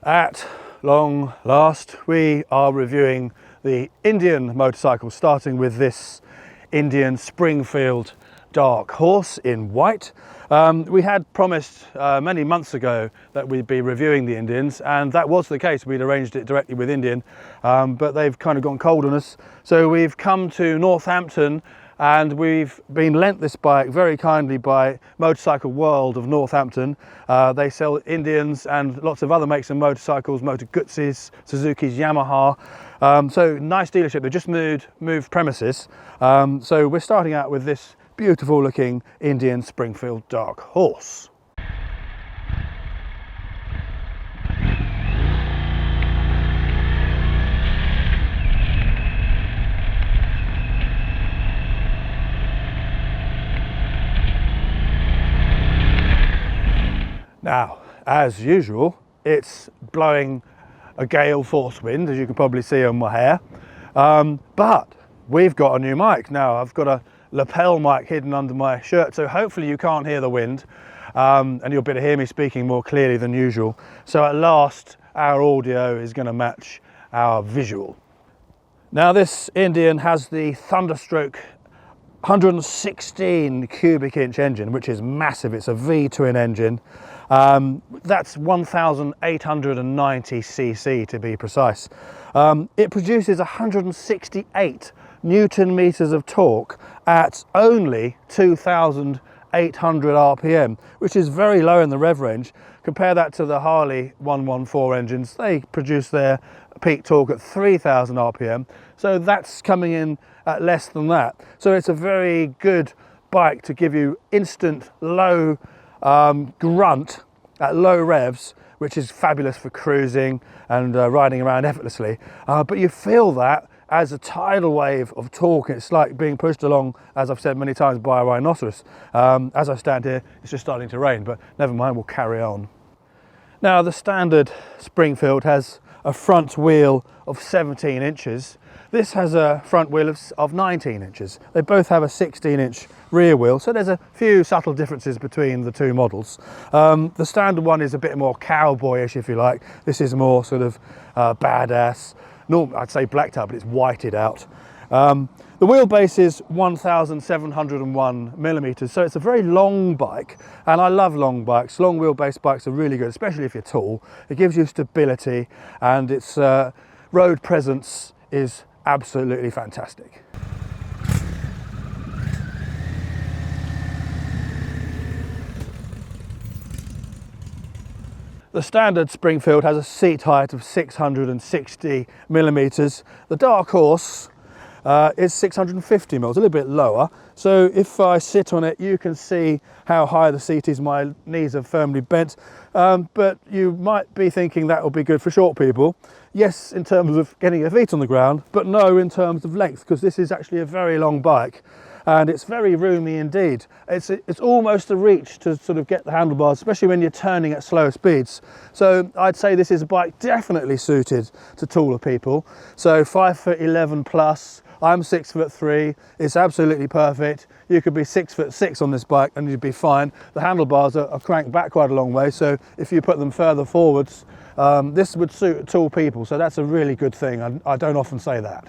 At long last, we are reviewing the Indian motorcycle, starting with this Indian Springfield Dark Horse in white. We had promised many months ago that we'd be reviewing the Indians, and that was the case. We'd arranged it directly with Indian, but they've kind of gone cold on us. So we've come to Northampton, and we've been lent this bike very kindly by Motorcycle World of Northampton. They sell Indians and lots of other makes of motorcycles, Moto Guzzi's, Suzuki's, Yamaha. So nice dealership. They just moved premises. So we're starting out with this beautiful looking Indian Springfield Dark Horse. Now, as usual, it's blowing a gale force wind, as you can probably see on my hair. But we've got a new mic. Now, I've got a lapel mic hidden under my shirt, so hopefully you can't hear the wind, and you'll be able to hear me speaking more clearly than usual. So at last, our audio is going to match our visual. Now, this Indian has the Thunderstroke 116 cubic inch engine, which is massive. It's a V-twin engine. That's 1,890 cc to be precise. It produces 168 Newton meters of torque at only 2,800 RPM, which is very low in the rev range. Compare that to the Harley 114 engines. They produce their peak torque at 3,000 RPM. So that's coming in at less than that. So it's a very good bike to give you instant low grunt at low revs, which is fabulous for cruising and riding around effortlessly. But you feel that as a tidal wave of torque. It's like being pushed along, as I've said many times, by a rhinoceros. As I stand here, it's just starting to rain, but never mind, we'll carry on. Now, the standard Springfield has a front wheel of 17 inches. This has a front wheel of 19 inches. They both have a 16-inch rear wheel, so there's a few subtle differences between the two models. The standard one is a bit more cowboyish, if you like. This is more sort of badass. Normally, I'd say blacked out, but it's whited out. The wheelbase is 1,701 millimeters, so it's a very long bike, and I love long bikes. Long wheelbase bikes are really good, especially if you're tall. It gives you stability, and its road presence is absolutely fantastic. The standard Springfield has a seat height of 660 millimeters. The Dark Horse is 650 mils, a little bit lower. So if I sit on it, you can see how high the seat is. My knees are firmly bent, but you might be thinking that will be good for short people. Yes, in terms of getting your feet on the ground, but no in terms of length, because this is actually a very long bike. And it's very roomy indeed. It's almost a reach to sort of get the handlebars, especially when you're turning at slower speeds. So I'd say this is a bike definitely suited to taller people. So 5'11" plus, I'm 6'3", it's absolutely perfect. You could be 6'6" on this bike and you'd be fine. The handlebars are cranked back quite a long way, so if you put them further forwards, this would suit tall people, so that's a really good thing. I don't often say that.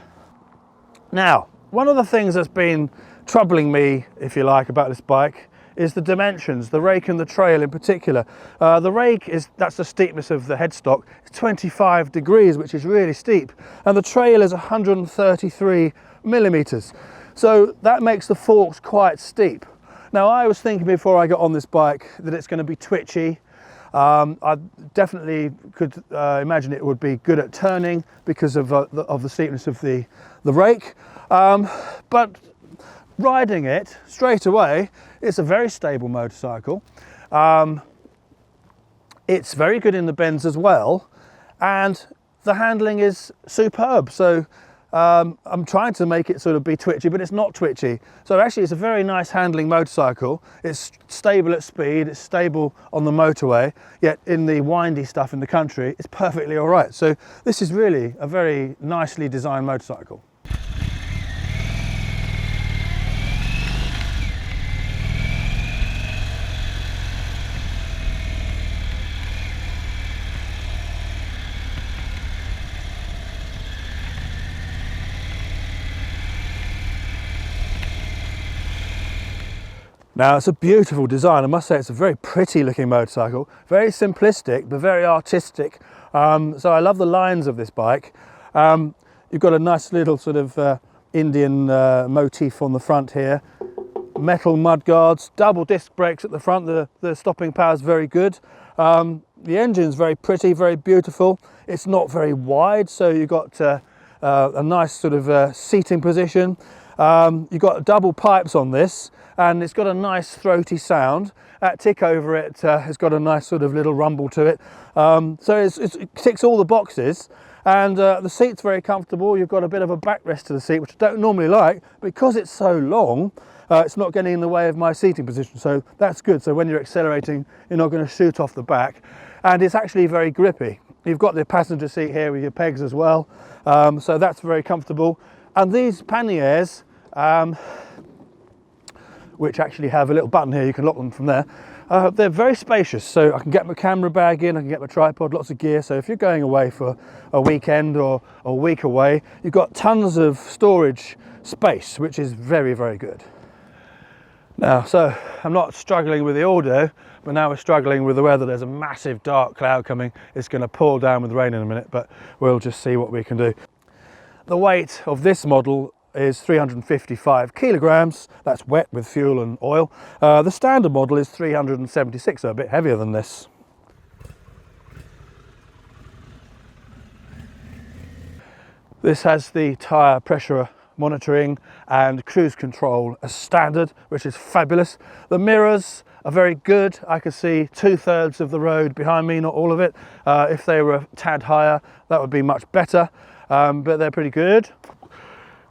Now, one of the things that's been troubling me, if you like, about this bike is the dimensions, the rake and the trail in particular. The rake that's the steepness of the headstock, it's 25 degrees, which is really steep, and the trail is 133 millimeters. So that makes the forks quite steep. Now, I was thinking before I got on this bike that it's going to be twitchy. I definitely could imagine it would be good at turning because of the steepness of the rake. But riding it straight away, it's a very stable motorcycle. It's very good in the bends as well, and the handling is superb. So I'm trying to make it sort of be twitchy, but it's not twitchy. So actually it's a very nice handling motorcycle. It's stable at speed, it's stable on the motorway, yet in the windy stuff in the country, it's perfectly all right. So this is really a very nicely designed motorcycle. Now it's a beautiful design. I must say it's a very pretty looking motorcycle, very simplistic but very artistic. So I love the lines of this bike. You've got a nice little sort of Indian motif on the front here. Metal mud guards, double disc brakes at the front. The stopping power is very good. The engine's very pretty, very beautiful. It's not very wide, so you've got a nice sort of seating position. You've got double pipes on this, and it's got a nice throaty sound. That tick over it has got a nice sort of little rumble to it. So it ticks all the boxes, and the seat's very comfortable. You've got a bit of a backrest to the seat, which I don't normally like. Because it's so long, it's not getting in the way of my seating position, so that's good. So when you're accelerating, you're not going to shoot off the back, and it's actually very grippy. You've got the passenger seat here with your pegs as well, so that's very comfortable. And these panniers, which actually have a little button here, you can lock them from there. They're very spacious, so I can get my camera bag in, I can get my tripod, lots of gear. So if you're going away for a weekend or a week away, you've got tons of storage space, which is very, very good. Now, so I'm not struggling with the audio, but now we're struggling with the weather. There's a massive dark cloud coming. It's going to pour down with rain in a minute, but we'll just see what we can do. The weight of this model is 355 kilograms. That's wet with fuel and oil. The standard model is 376, so a bit heavier than this. This has the tyre pressure monitoring and cruise control as standard, which is fabulous. The mirrors are very good. I can see 2/3 of the road behind me, not all of it. If they were a tad higher, that would be much better, but they're pretty good.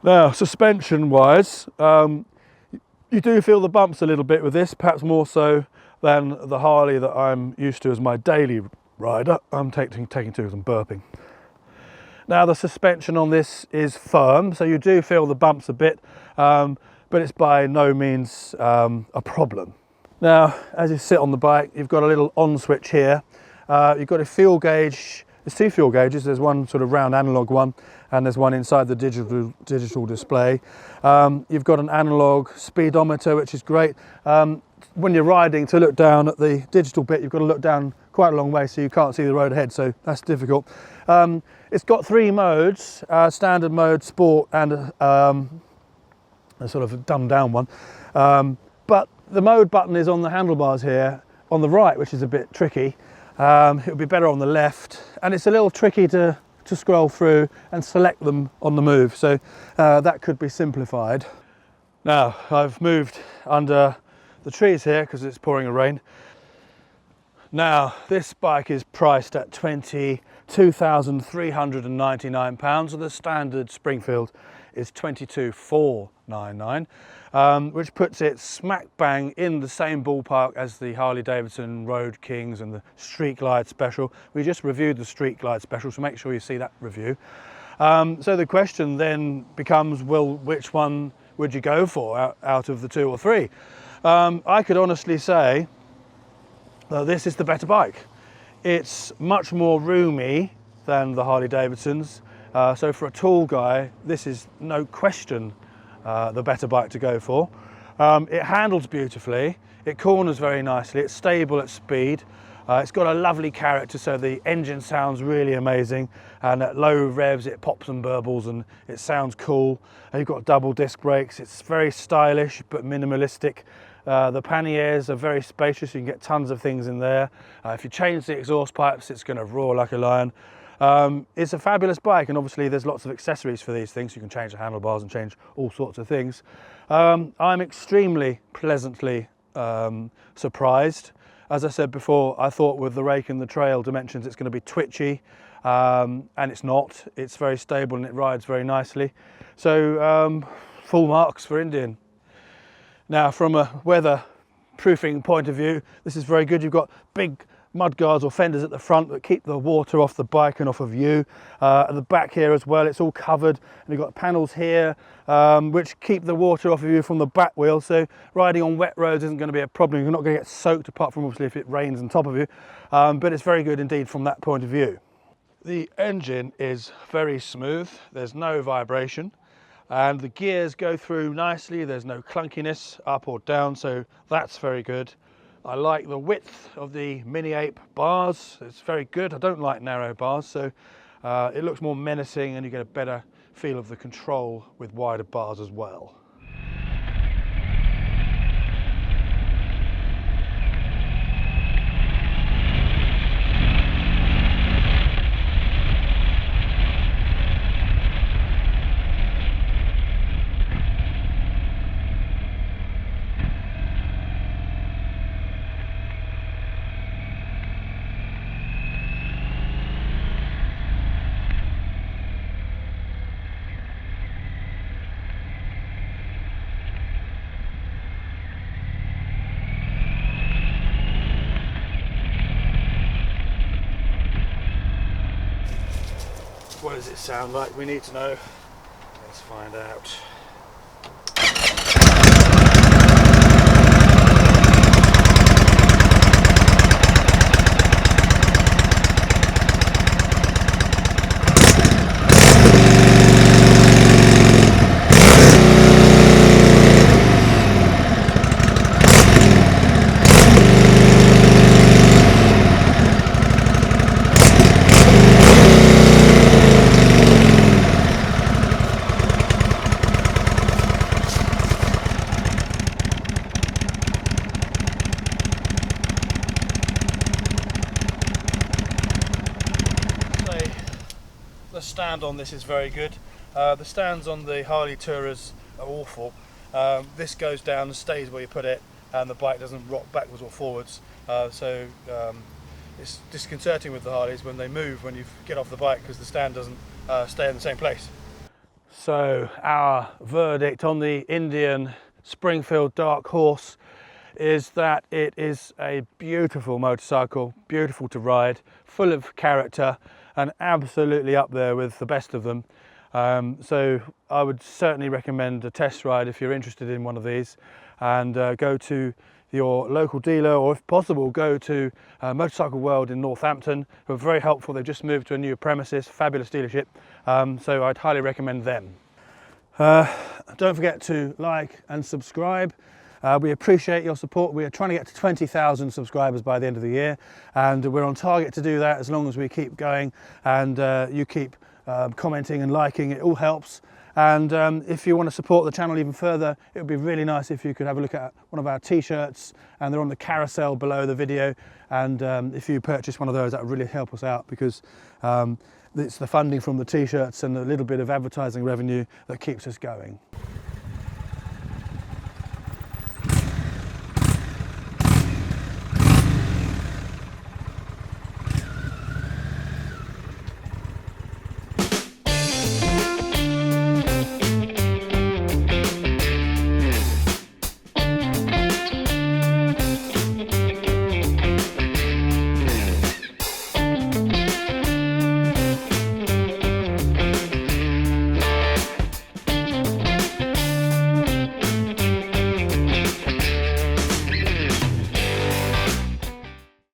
Now, suspension wise, you do feel the bumps a little bit with this, perhaps more so than the Harley that I'm used to as my daily rider. I'm taking two as I'm burping. Now, the suspension on this is firm, so you do feel the bumps a bit, but it's by no means a problem. Now, as you sit on the bike, you've got a little on switch here. You've got a fuel gauge. There's two fuel gauges. There's one sort of round analog one, and there's one inside the digital display. You've got an analog speedometer, which is great. When you're riding, to look down at the digital bit, you've got to look down quite a long way, so you can't see the road ahead, so that's difficult. It's got 3 modes, standard mode, sport, and a sort of a dumbed down one. But the mode button is on the handlebars here on the right, which is a bit tricky. It would be better on the left, and it's a little tricky to scroll through and select them on the move, so that could be simplified. Now, I've moved under the trees here because it's pouring rain. Now, this bike is priced at £22,399, and the standard Springfield is £22,499, which puts it smack bang in the same ballpark as the Harley-Davidson Road Kings and the Street Glide Special. We just reviewed the Street Glide Special, so make sure you see that review. So the question then becomes, well, which one would you go for out of the 2 or 3? I could honestly say this is the better bike. It's much more roomy than the Harley-Davidsons. So for a tall guy, this is no question the better bike to go for. It handles beautifully, it corners very nicely, it's stable at speed, it's got a lovely character, so the engine sounds really amazing, and at low revs it pops and burbles and it sounds cool. And you've got double disc brakes, it's very stylish but minimalistic. The panniers are very spacious, you can get tons of things in there. If you change the exhaust pipes, it's going to roar like a lion. It's a fabulous bike, and obviously there's lots of accessories for these things. You can change the handlebars and change all sorts of things. I'm extremely pleasantly surprised. As I said before, I thought with the rake and the trail dimensions it's going to be twitchy, and it's not. It's very stable and it rides very nicely. So full marks for Indian. Now, from a weather proofing point of view, this is very good. You've got big mud guards or fenders at the front that keep the water off the bike and off of you. At the back here as well, it's all covered, and you've got panels here which keep the water off of you from the back wheel, so riding on wet roads isn't going to be a problem. You're not going to get soaked, apart from obviously if it rains on top of you, but it's very good indeed from that point of view. The engine is very smooth, there's no vibration. and the gears go through nicely. There's no clunkiness up or down, so that's very good. I like the width of the Mini Ape bars. It's very good. I don't like narrow bars, so it looks more menacing and you get a better feel of the control with wider bars as well. What does it sound like? We need to know. Let's find out. The stand on this is very good. The stands on the Harley Tourers are awful. This goes down and stays where you put it, and the bike doesn't rock backwards or forwards. So it's disconcerting with the Harleys when they move when you get off the bike because the stand doesn't stay in the same place. So our verdict on the Indian Springfield Dark Horse is that it is a beautiful motorcycle, beautiful to ride, full of character, and absolutely up there with the best of them. So I would certainly recommend a test ride if you're interested in one of these, and go to your local dealer, or if possible go to Motorcycle World in Northampton, who are very helpful. They've just moved to a new premises, fabulous dealership, so I'd highly recommend them. Don't forget to like and subscribe. We appreciate your support. We are trying to get to 20,000 subscribers by the end of the year, and we're on target to do that as long as we keep going and you keep commenting and liking. It all helps. And if you want to support the channel even further, it would be really nice if you could have a look at one of our t-shirts, and they're on the carousel below the video, and if you purchase one of those, that would really help us out, because it's the funding from the t-shirts and a little bit of advertising revenue that keeps us going.